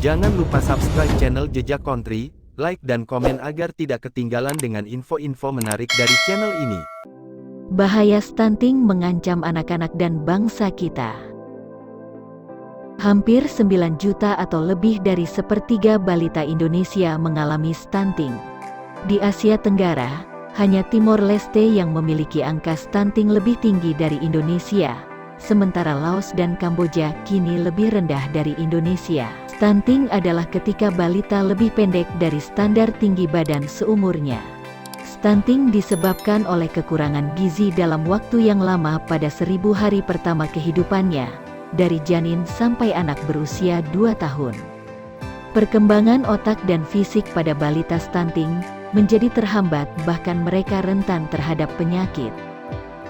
Jangan lupa subscribe channel Jejak Country, like dan komen agar tidak ketinggalan dengan info-info menarik dari channel ini. Bahaya stunting mengancam anak-anak dan bangsa kita. Hampir 9 juta atau lebih dari sepertiga balita Indonesia mengalami stunting. Di Asia Tenggara, hanya Timor Leste yang memiliki angka stunting lebih tinggi dari Indonesia, sementara Laos dan Kamboja kini lebih rendah dari Indonesia. Stunting adalah ketika balita lebih pendek dari standar tinggi badan seumurnya. Stunting disebabkan oleh kekurangan gizi dalam waktu yang lama pada 1000 hari pertama kehidupannya, dari janin sampai anak berusia 2 tahun. Perkembangan otak dan fisik pada balita stunting menjadi terhambat, bahkan mereka rentan terhadap penyakit.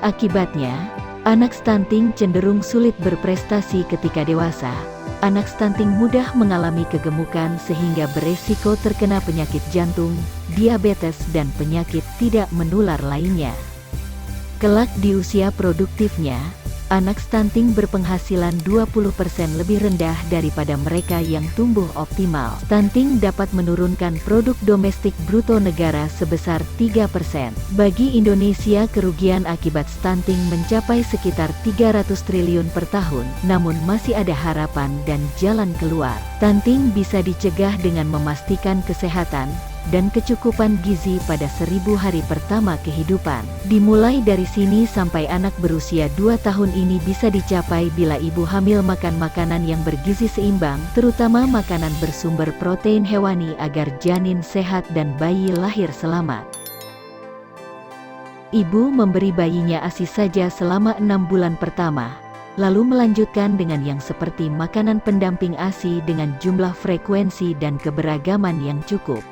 Akibatnya, anak stunting cenderung sulit berprestasi ketika dewasa. Anak stunting mudah mengalami kegemukan sehingga beresiko terkena penyakit jantung, diabetes dan penyakit tidak menular lainnya. Kelak di usia produktifnya, anak stunting berpenghasilan 20% lebih rendah daripada mereka yang tumbuh optimal. Stunting dapat menurunkan produk domestik bruto negara sebesar 3%. Bagi Indonesia, kerugian akibat stunting mencapai sekitar 300 triliun per tahun, namun masih ada harapan dan jalan keluar. Stunting bisa dicegah dengan memastikan kesehatan dan kecukupan gizi pada 1000 hari pertama kehidupan. Dimulai dari sini sampai anak berusia 2 tahun ini bisa dicapai bila ibu hamil makan makanan yang bergizi seimbang, terutama makanan bersumber protein hewani agar janin sehat dan bayi lahir selamat. Ibu memberi bayinya ASI saja selama 6 bulan pertama, lalu melanjutkan dengan yang seperti makanan pendamping ASI dengan jumlah frekuensi dan keberagaman yang cukup.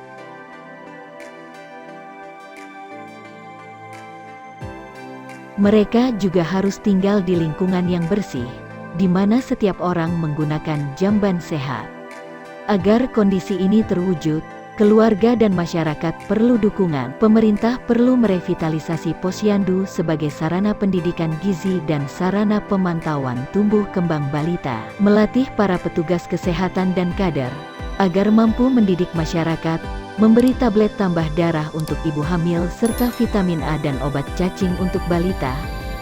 Mereka juga harus tinggal di lingkungan yang bersih, di mana setiap orang menggunakan jamban sehat. Agar kondisi ini terwujud, keluarga dan masyarakat perlu dukungan. Pemerintah perlu merevitalisasi posyandu sebagai sarana pendidikan gizi dan sarana pemantauan tumbuh kembang balita. Melatih para petugas kesehatan dan kader, agar mampu mendidik masyarakat, memberi tablet tambah darah untuk ibu hamil serta vitamin A dan obat cacing untuk balita,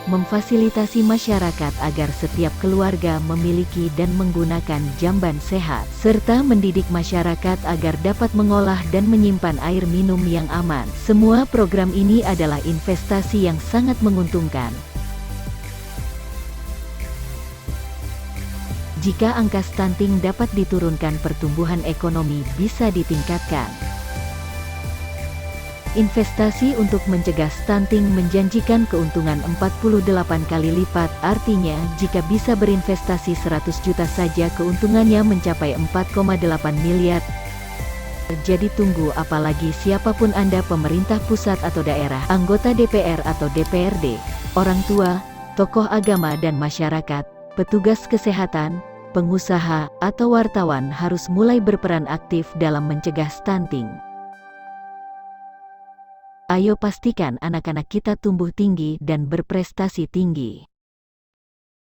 memfasilitasi masyarakat agar setiap keluarga memiliki dan menggunakan jamban sehat, serta mendidik masyarakat agar dapat mengolah dan menyimpan air minum yang aman. Semua program ini adalah investasi yang sangat menguntungkan. Jika angka stunting dapat diturunkan, pertumbuhan ekonomi bisa ditingkatkan. Investasi untuk mencegah stunting menjanjikan keuntungan 48 kali lipat, artinya jika bisa berinvestasi 100 juta saja keuntungannya mencapai 4,8 miliar. Jadi tunggu apa lagi? Siapapun Anda, pemerintah pusat atau daerah, anggota DPR atau DPRD, orang tua, tokoh agama dan masyarakat, petugas kesehatan, pengusaha, atau wartawan harus mulai berperan aktif dalam mencegah stunting. Ayo pastikan anak-anak kita tumbuh tinggi dan berprestasi tinggi.